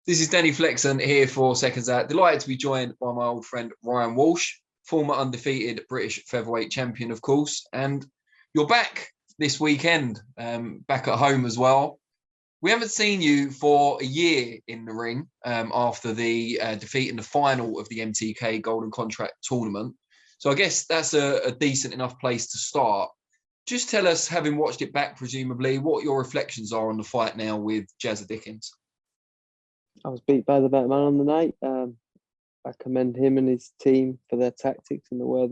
This is Danny Flexon here for Seconds Out. Delighted to be joined by my old friend Ryan Walsh, former undefeated British featherweight champion, of course. And you're back this weekend, back at home as well. We haven't seen you for a year in the ring after the defeat in the final of the MTK Golden Contract tournament. So I guess that's a decent enough place to start. Just tell us, having watched it back, presumably, what your reflections are on the fight now with Jazza Dickens. I was beat by the better man on the night. I commend him and his team for their tactics and the way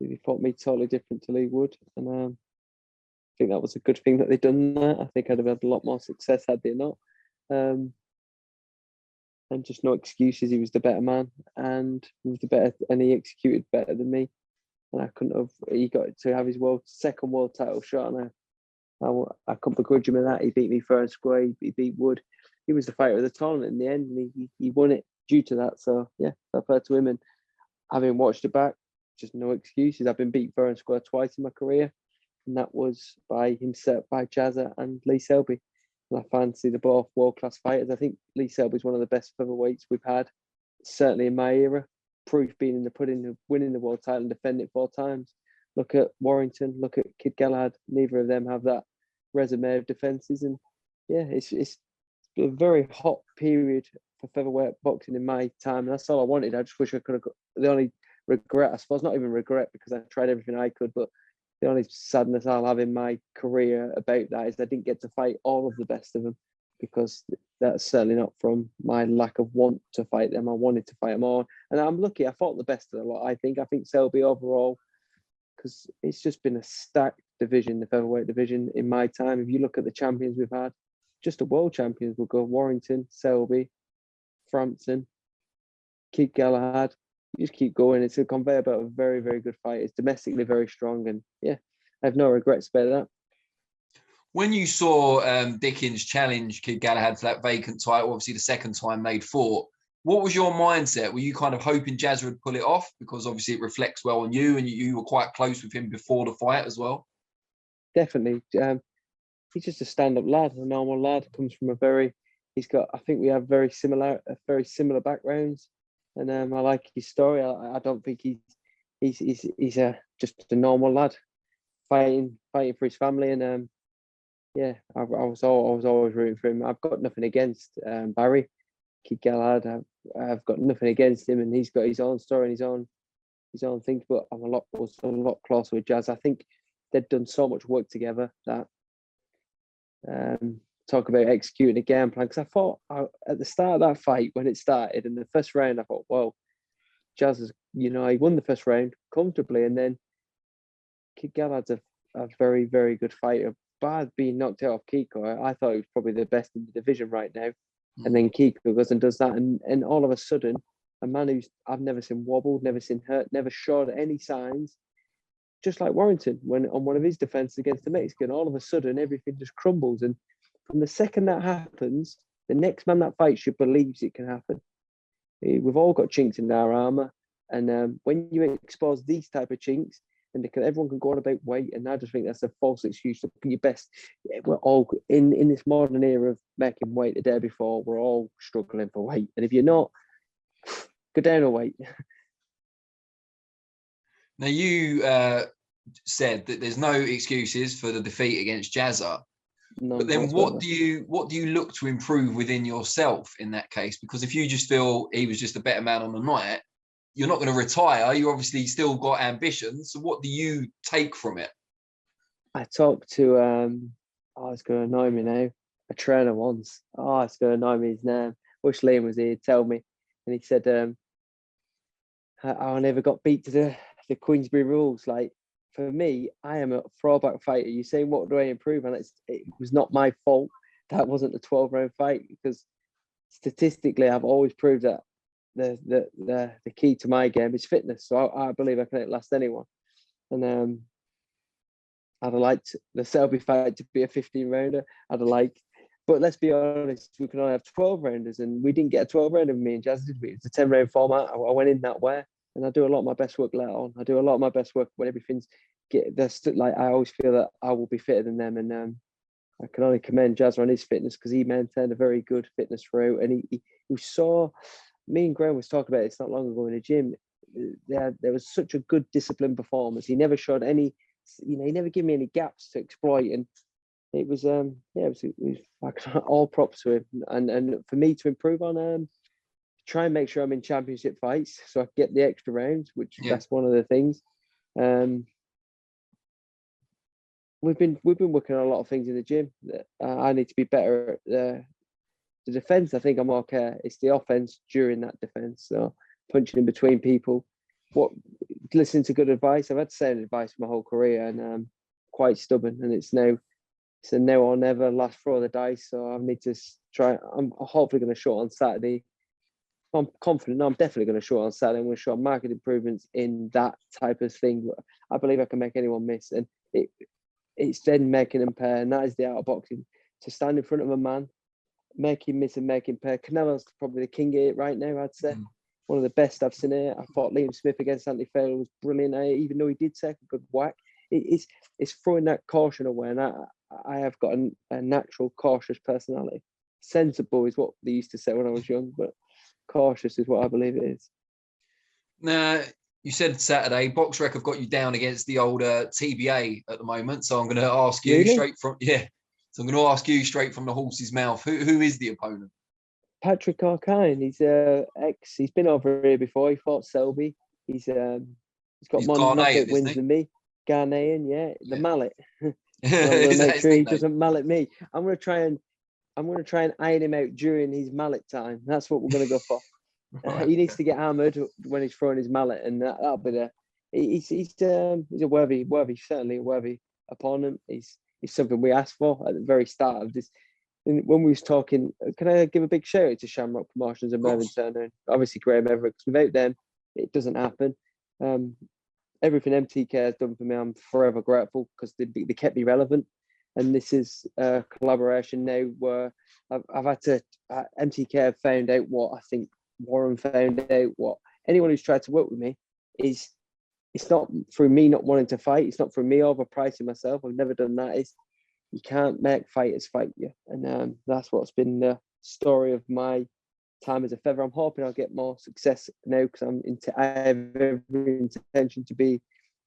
they fought me totally different to Lee Wood. And I think that was a good thing that they'd done that. I think I'd have had a lot more success had they not. And just no excuses. He was the better man and he executed better than me. And I couldn't have. He got to have his second world title shot, and I couldn't begrudge him in that. He beat me fair and square. He beat Wood. He was the fighter of the tournament in the end, and he won it due to that. So yeah, fair play to him. And having watched it back, just no excuses. I've been beat fair and square twice in my career, and that was by himself, by Jazza and Lee Selby. And I fancy the both world-class fighters. I think Lee Selby is one of the best featherweights we've had, certainly in my era. Proof being in the pudding, winning the world title and defending it 4 times. Look at Warrington, look at Kid Galahad. Neither of them have that resume of defences. And yeah, it's a very hot period for featherweight boxing in my time, and that's all I wanted. I just wish I could have got the only regret, I suppose, not even regret because I tried everything I could, but the only sadness I'll have in my career about that is I didn't get to fight all of the best of them, because that's certainly not from my lack of want to fight them. I wanted to fight them all, and I'm lucky I fought the best of the lot. I think Selby overall, because it's just been a stacked division, the featherweight division in my time. If you look at the champions we've had, just the world champions will go Warrington, Selby, Frampton, Kid Galahad. You just keep going. It's a conveyor belt of very, very good fighters, domestically very strong. And yeah, I have no regrets about that. When you saw Dickens challenge Kid Galahad for that vacant title, obviously the second time they'd fought, what was your mindset? Were you kind of hoping Jazza would pull it off? Because obviously it reflects well on you, and you were quite close with him before the fight as well. Definitely. He's just a stand-up lad, a normal lad. Comes from I think we have very similar backgrounds, and I like his story. I don't think he's just a normal lad, fighting for his family, and yeah, I was always rooting for him. I've got nothing against Barry, Kid Galahad. I've got nothing against him, and he's got his own story and his own things. But I'm a lot closer with Jazz. I think they'd done so much work together that. Talk about executing a game plan, because I thought at the start of that fight, when it started in the first round, I thought, well, Jazz is, he won the first round comfortably, and then Kid Galahad's a very, very good fighter. Bar being knocked out of Kiko, I thought he was probably the best in the division right now. And then Kiko goes and does that, and all of a sudden, a man who's I've never seen wobbled, never seen hurt, never showed any signs, just like Warrington, when on one of his defenses against the Mexican, all of a sudden everything just crumbles. And from the second that happens, the next man that fights you believes it can happen. We've all got chinks in our armor, and when you expose these type of chinks, and everyone can go on about weight, and I just think that's a false excuse to put your best. We're all in this modern era of making weight. The day before, we're all struggling for weight, and if you're not, go down a weight. Now, you said that there's no excuses for the defeat against Jazza. No, but then what do you look to improve within yourself in that case? Because if you just feel he was just a better man on the night, you're not going to retire. You obviously still got ambitions. So what do you take from it? I talked to, it's going to annoy me now, a trainer once. It's going to annoy me, his name. Wish Liam was here to tell me. And he said, I never got beat to the Queensberry rules. Like, for me, I am a throwback fighter. You say, what do I improve? And it was not my fault. That wasn't a 12-round fight, because statistically, I've always proved that the key to my game is fitness. So I believe I can outlast anyone. And I'd have liked the Selby fight to be a 15-rounder. But let's be honest, we can only have 12-rounders, and we didn't get a 12-rounder with me and Jazz, did we? It's a 10-round format. I went in that way. And I do a lot of my best work later on. I do a lot of my best work when everything's I always feel that I will be fitter than them. And I can only commend Jazza on his fitness because he maintained a very good fitness throughout. And he saw, me and Graham was talking about this not long ago in the gym. There was such a good disciplined performance. He never showed any, he never gave me any gaps to exploit. And it was, it was like all props to him. And for me to improve on, try and make sure I'm in championship fights so I get the extra rounds, which that's one of the things. We've been working on a lot of things in the gym. I need to be better at the defense. I think I'm okay. It's the offense during that defense. So punching in between people. Listening to good advice. I've had sound advice my whole career, and I'm quite stubborn. And it's a now or never, last throw of the dice. So I need to try. I'm hopefully going to show on Saturday. I'm confident. No, I'm definitely going to show on Saturday. I'm going to show market improvements in that type of thing. I believe I can make anyone miss, and it's then making him pay, and that is the art of boxing. To stand in front of a man, make him miss and make him pay. Canelo's probably the king of it right now, I'd say. One of the best I've seen here. I thought Liam Smith against Anthony Taylor was brilliant, even though he did take a good whack. It's throwing that caution away, and I have got a natural cautious personality. Sensible is what they used to say when I was young, but cautious is what I believe it is. Now, you said Saturday, BoxRec have got you down against the older TBA at the moment. So I'm going to ask you straight from So I'm going to ask you straight from the horse's mouth. Who is the opponent? Patrick Arcine. He's He's been over here before. He fought Selby. He's got more knockout wins than me. Ghanaian, the mallet. I'm going to make sure he doesn't mallet me. I'm going to try and iron him out during his mallet time. That's what we're going to go for. He needs to get hammered when he's throwing his mallet, and that'll be there. He's a certainly a worthy opponent. He's something we asked for at the very start of this. When we was talking, can I give a big shout out to Shamrock Promotions and Mervyn Turner, and obviously Graham Everett, because without them, it doesn't happen. Everything MTK has done for me, I'm forever grateful, because they kept me relevant. And this is a collaboration now where I've had to, MTK have found out what I think Warren found out, what anyone who's tried to work with me is, it's not through me not wanting to fight. It's not through me overpricing myself. I've never done that. You can't make fighters fight you. And that's what's been the story of my time as a feather. I'm hoping I'll get more success now, because I have every intention to be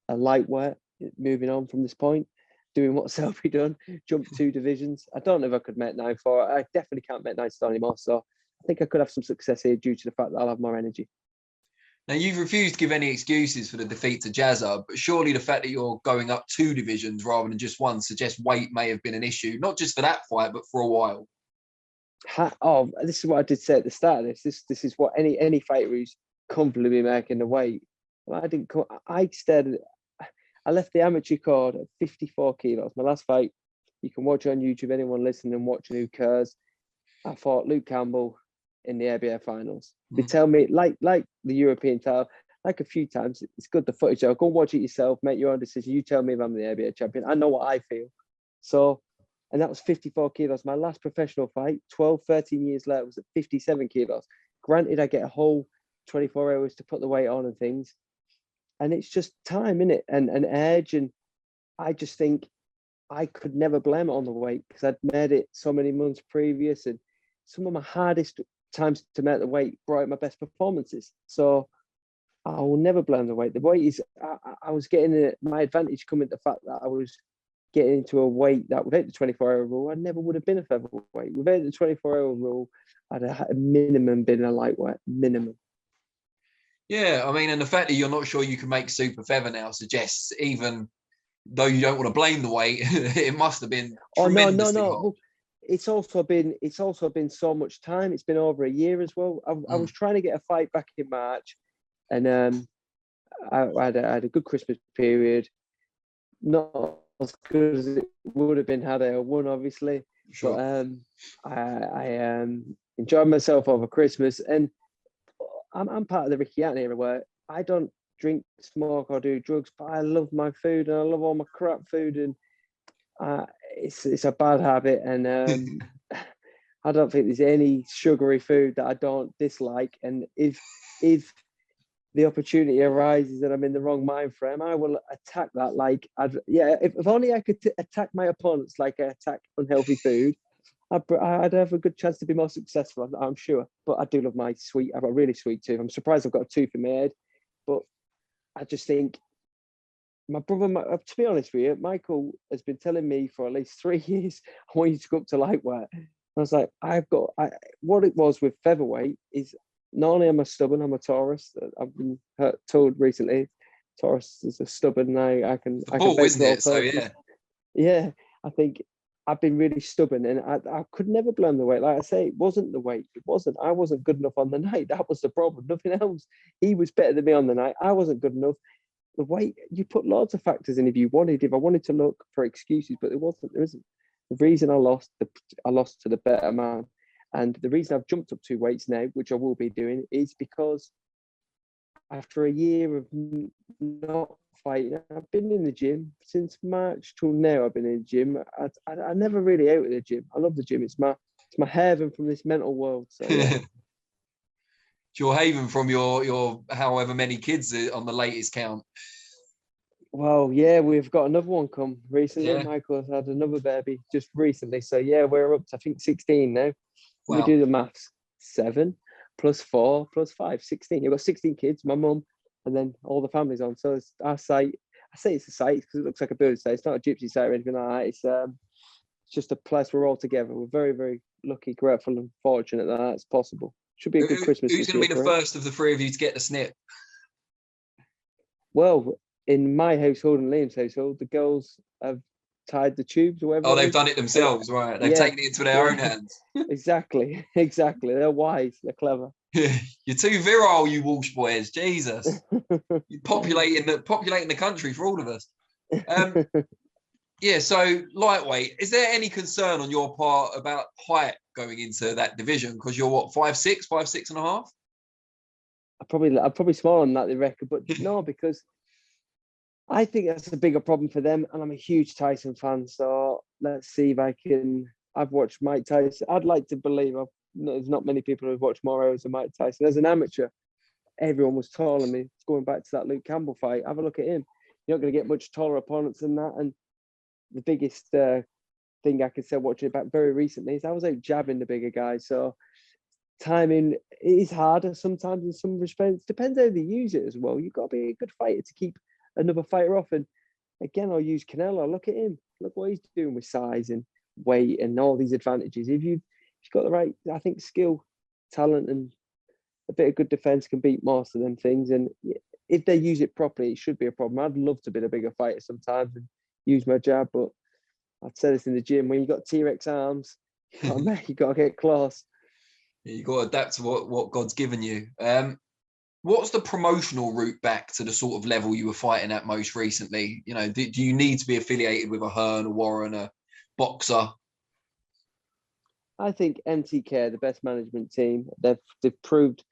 a lightweight moving on from this point, doing what's Selby done, jump 2 divisions. I don't know if I could make 9-4. I definitely can't make 9 stone anymore. So I think I could have some success here due to the fact that I'll have more energy. Now, you've refused to give any excuses for the defeat to Jazza, but surely the fact that you're going up 2 divisions rather than just 1 suggests weight may have been an issue, not just for that fight, but for a while. This is what I did say at the start of this. This is what any fighter who's comfortably making the weight. Well, I left the amateur card at 54 kilos. My last fight, you can watch on YouTube, anyone listening and watching who cares. I fought Luke Campbell in the ABA finals. They tell me, like the European title, like a few times, it's good, the footage. Go and watch it yourself, make your own decision. You tell me if I'm the ABA champion. I know what I feel. So, and that was 54 kilos. My last professional fight, 12, 13 years later, was at 57 kilos. Granted, I get a whole 24 hours to put the weight on and things. And it's just time, innit? And edge. And I just think I could never blame it on the weight, because I'd made it so many months previous, and some of my hardest times to make the weight brought out my best performances. So I will never blame the weight. The weight is, I was getting my advantage coming to the fact that I was getting into a weight that without the 24-hour rule, I never would have been a featherweight. Without the 24-hour rule, I'd have at a minimum been a lightweight, minimum. Yeah, I mean, and the fact that you're not sure you can make super feather now suggests, even though you don't want to blame the weight, it must have been tremendously hard. Well, it's also been so much time. It's been over a year as well. I was trying to get a fight back in March, and I had a good Christmas period. Not as good as it would have been had I won, obviously. Sure. But I enjoyed myself over Christmas, and I'm part of the Ricky Hatton era where I don't drink, smoke, or do drugs, but I love my food, and I love all my crap food, and it's a bad habit, and I don't think there's any sugary food that I don't dislike. And if the opportunity arises and I'm in the wrong mind frame, I will attack that. Like, if only I could attack my opponents like I attack unhealthy food, I'd have a good chance to be more successful, I'm sure. But I do love my sweet. I've got a really sweet tooth. I'm surprised I've got a tooth in my head, but I just think my brother, to be honest with you, Michael has been telling me for at least 3 years, I want you to go up to lightweight. I was like, what it was with featherweight is not only am I stubborn, I'm a Taurus. I've been told recently, Taurus is a stubborn. I can Bull, base isn't all it? So Tauruses. Yeah, I think I've been really stubborn, and I could never blame the weight. Like I say, it wasn't the weight. It wasn't. I wasn't good enough on the night. That was the problem. Nothing else. He was better than me on the night. I wasn't good enough. The weight, you put lots of factors in. If I wanted to look for excuses, but there isn't. The reason I lost to the better man, and the reason I've jumped up 2 weights now, which I will be doing, is because after a year of not fighting, I've been in the gym since March till now. I've been in the gym. I never really out of the gym. I love the gym. It's my heaven from this mental world. So yeah. It's your haven from your however many kids on the latest count. Well, yeah, we've got another one come recently. Yeah. Michael's had another baby just recently. So yeah, we're up to I think 16 now. Wow. We do the maths. 7 plus 4 plus 5, 16. You've got 16 kids, my mum, and then all the families on. So it's our site. I say it's a site because it looks like a building site. It's not a gypsy site or anything like that. It's just a place we're all together. We're very, very lucky, grateful, and fortunate that that's possible. Should be a good Christmas. Who's going to be the first of the 3 of you to get the snip? Well, in my household and Liam's household, the girls have tied the tubes or whatever. Oh, they've done it themselves, right? They've taken it into their own hands. Exactly. They're wise. They're clever. You're too virile, you Walsh boys. Jesus. You're populating the country for all of us. Yeah, so lightweight. Is there any concern on your part about height going into that division? Because you're what, 5'6", 5'6.5"? I'm probably smaller than that, they reckon, but no, because I think that's a bigger problem for them, and I'm a huge Tyson fan. So let's see if I can. I've watched Mike Tyson. I'd like to believe there's not many people who've watched more hours of Mike Tyson. As an amateur, everyone was taller than me. Going back to that Luke Campbell fight, have a look at him. You're not going to get much taller opponents than that, and the biggest thing I could say watching it back very recently is I was out jabbing the bigger guys. So timing is harder sometimes in some respects. Depends how they use it as well. You've got to be a good fighter to keep another fighter off. And again, I'll use Canelo. Look at him. Look what he's doing with size and weight and all these advantages. If you've got the right, I think, skill, talent, and a bit of good defense can beat most of them things. And if they use it properly, it should be a problem. I'd love to be a bigger fighter sometimes and use my jab, but I'd say this in the gym, when you got T-Rex arms, you got to get close. You got to adapt to what God's given you. What's the promotional route back to the sort of level you were fighting at most recently? You know, do you need to be affiliated with a Hearn, a Warren, a boxer? I think MTK, the best management team, they've proved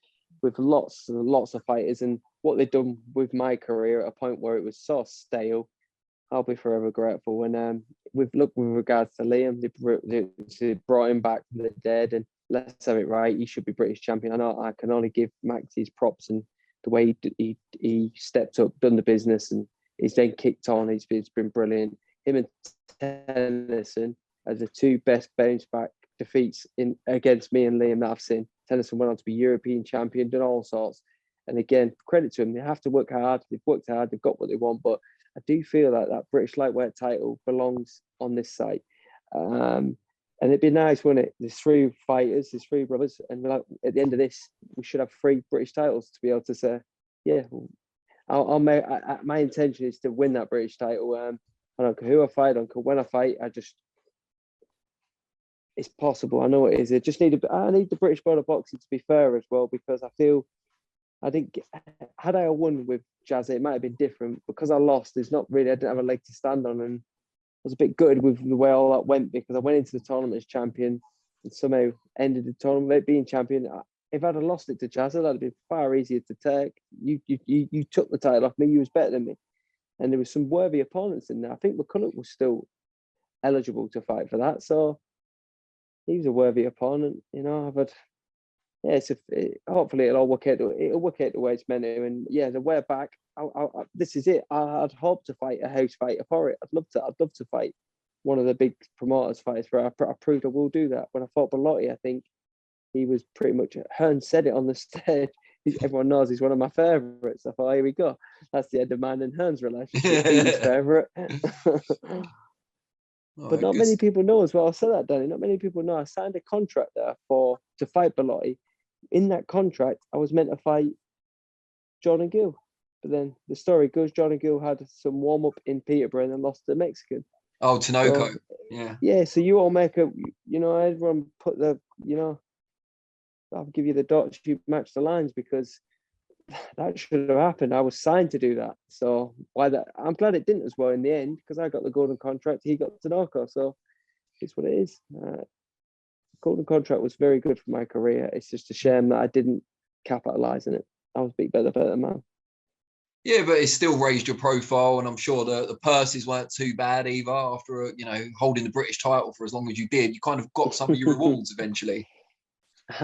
with lots and lots of fighters, and what they've done with my career at a point where it was so stale, I'll be forever grateful. And with regards to Liam, they brought him back from the dead, and let's have it right. He should be British champion. I know I can only give Max his props and the way he stepped up, done the business, and he's then kicked on. It's been brilliant. Him and Tennyson are the 2 best bounce back defeats against me and Liam that I've seen. Tennyson went on to be European champion, done all sorts. And again, credit to them. They have to work hard. They've worked hard. They've got what they want. But I do feel like that British lightweight title belongs on this site. And it'd be nice, wouldn't it? There's 3 fighters, there's 3 brothers, and we're like, at the end of this, we should have 3 British titles to be able to say, yeah, I'll make. My intention is to win that British title. I don't care who I fight, I don't care when I fight. It's possible. I know it is. I need the British World of Boxing to be fair as well, because I think had I won with Jazza, it might have been different. Because I lost, I didn't have a leg to stand on, and I was a bit gutted with the way all that went, because I went into the tournament as champion and somehow ended the tournament being champion. If I'd have lost it to Jazza, that'd be far easier to take. You took the title off me. You was better than me, and there was some worthy opponents in there. I think McCulloch was still eligible to fight for that, so he was a worthy opponent. You know, yeah, hopefully it'll all work out. It'll work out the way it's meant to. And yeah, the way back, this is it. I'd hope to fight a house fighter for it. I'd love to fight one of the big promoters fights where I proved I will do that. When I fought Bellotti, I think he was pretty much. Hearn said it on the stage. Everyone knows he's one of my favourites. I thought, here we go. That's the end of mine and Hearn's relationship. He's his favourite. But not many people know as well. I said that, Danny. Not many people know. I signed a contract there to fight Bellotti. In that contract, I was meant to fight Jordan Gill. But then the story goes, Jordan Gill had some warm-up in Peterborough and then lost to the Mexican. Oh, Tinoco. So, yeah. Yeah, so you all make everyone put I'll give you the dots, you match the lines, because that should have happened. I was signed to do that. So I'm glad it didn't as well in the end, because I got the golden contract, he got Tinoco. So it's what it is. Golden contract was very good for my career. It's just a shame that I didn't capitalize on it. I was beat by the better man. Yeah, but it still raised your profile, and I'm sure the purses weren't too bad either. After holding the British title for as long as you did, you kind of got some of your rewards eventually.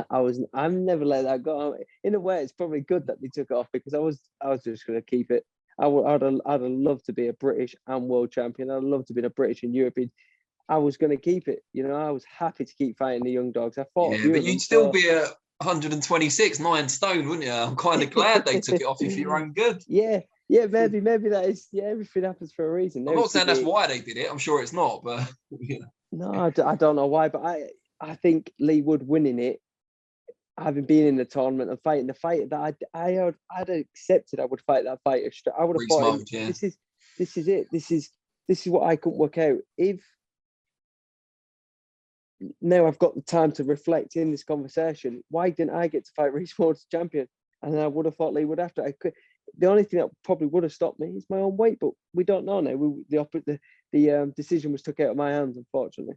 I've never let that go. In a way, it's probably good that they took it off, because I was just going to keep it. I'd have loved to be a British and world champion. I'd love to be a British and European. I was going to keep it. I was happy to keep fighting the young dogs. I fought a few but of you'd them, still be a 126, 9 stone, wouldn't you? I'm kind of glad they took it off you for your own good. Yeah, maybe that is. Yeah, everything happens for a reason. I'm not saying that's why they did it. I'm sure it's not, but No, I don't know why, but I think Lee Wood winning it, having been in the tournament and fighting the fight that I'd accepted, I would fight that fighter. I would have thought, this is it. This is what I couldn't work out. If now I've got the time to reflect in this conversation, why didn't I get to fight Reece Ward's champion? And I would have thought Lee would have to. The only thing that probably would have stopped me is my own weight, but we don't know now. The decision was took out of my hands, unfortunately.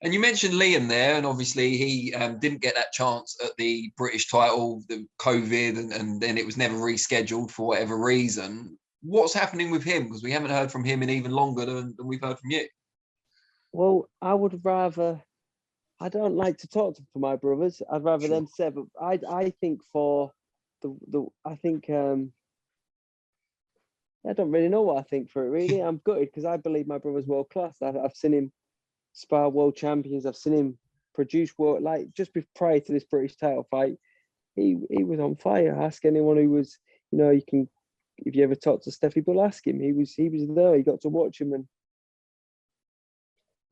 And you mentioned Liam there, and obviously he didn't get that chance at the British title, the COVID, and then it was never rescheduled for whatever reason. What's happening with him? Because we haven't heard from him in even longer than we've heard from you. Well, I would rather. I don't like to talk for my brothers. I'd rather them say. But I think for I think I don't really know what I think for it. Really, I'm gutted because I believe my brother's world class. I've seen him spar world champions. I've seen him produce world, like just prior to this British title fight. He was on fire. Ask anyone who was, you can, if you ever talk to Steffi Bull, ask him. He was there. You got to watch him, and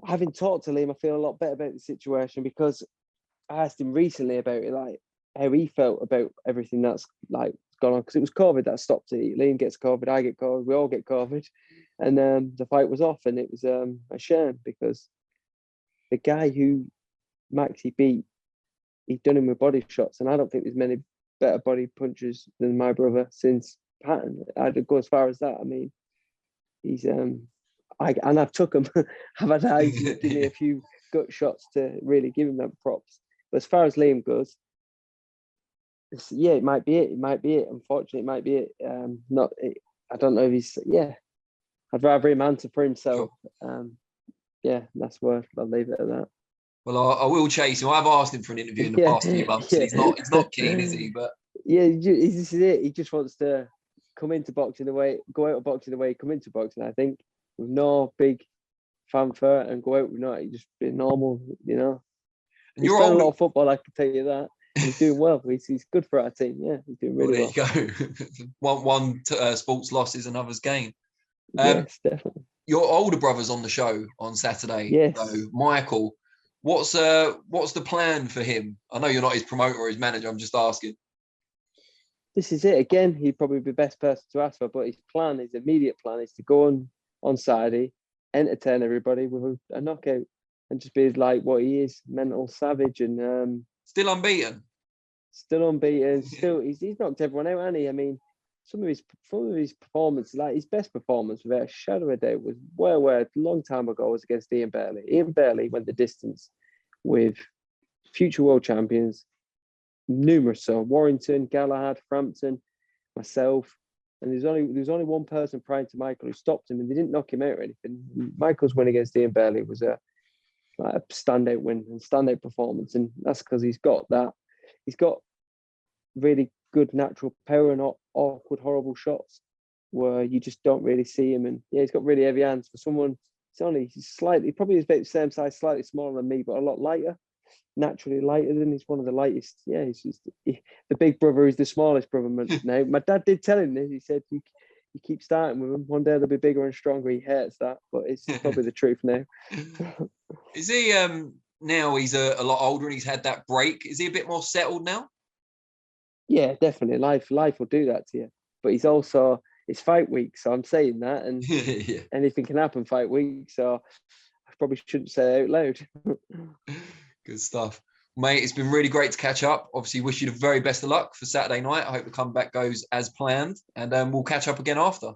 having talked to Liam, I feel a lot better about the situation, because I asked him recently about it, like how he felt about everything that's like gone on, because it was COVID that stopped it. Liam gets COVID, I get COVID, we all get COVID, and the fight was off, and it was a shame, because the guy who Maxie beat, he'd done him with body shots, and I don't think there's many better body punchers than my brother since Patton. I'd go as far as that. I mean, he's I've took him. I've had guys give me a few gut shots to really give him that props. But as far as Liam goes, it might be it. It might be it. Unfortunately, it might be it. I don't know if he's. Yeah, I'd rather him answer for himself. Sure. That's where I'll leave it at that. Well, I will chase him. I've asked him for an interview in the past few months, and he's not keen, is he? But yeah, this is it. He just wants to come into boxing the way, go out of boxing the way he come into boxing. I think, with no big fanfare, and go out with just be normal, And he's playing a lot of football, I can tell you that. And he's doing well. He's good for our team. Yeah, he's doing really well. There you go. one sports loss is another's gain. Yes, definitely. Your older brother's on the show on Saturday. Yes. So, Michael, what's the plan for him? I know you're not his promoter or his manager. I'm just asking. This is it again. He'd probably be the best person to ask for, but his immediate plan is to go on Saturday, entertain everybody with a knockout, and just be like what he is, mental savage, and still unbeaten. Still unbeaten. Still, he's knocked everyone out, hasn't he? I mean, some of his performances, like his best performance without a shadow of a doubt, was where a long time ago was against Ian Bailey. Ian Bailey went the distance with future world champions, numerous, so Warrington, Galahad, Frampton, myself, and there's only one person prior to Michael who stopped him, and they didn't knock him out or anything. Michael's win against Ian Bailey was a standout win and standout performance, and that's because he's got that he's got really good natural power and not awkward, horrible shots where you just don't really see him. And yeah, he's got really heavy hands for someone. He's slightly, probably about the same size, slightly smaller than me, but a lot lighter, naturally lighter than he's one of the lightest. Yeah, the big brother is the smallest brother now. My dad did tell him this. He said, you keep starting with him, one day they'll be bigger and stronger. He hates that, but it's probably the truth now. Is he, now he's a lot older and he's had that break, is he a bit more settled now? Yeah, definitely. Life will do that to you. But he's also, it's fight week, so I'm saying that, and Yeah. anything can happen fight week, so I probably shouldn't say it out loud. Good stuff. Mate, it's been really great to catch up. Obviously, wish you the very best of luck for Saturday night. I hope the comeback goes as planned, and we'll catch up again after.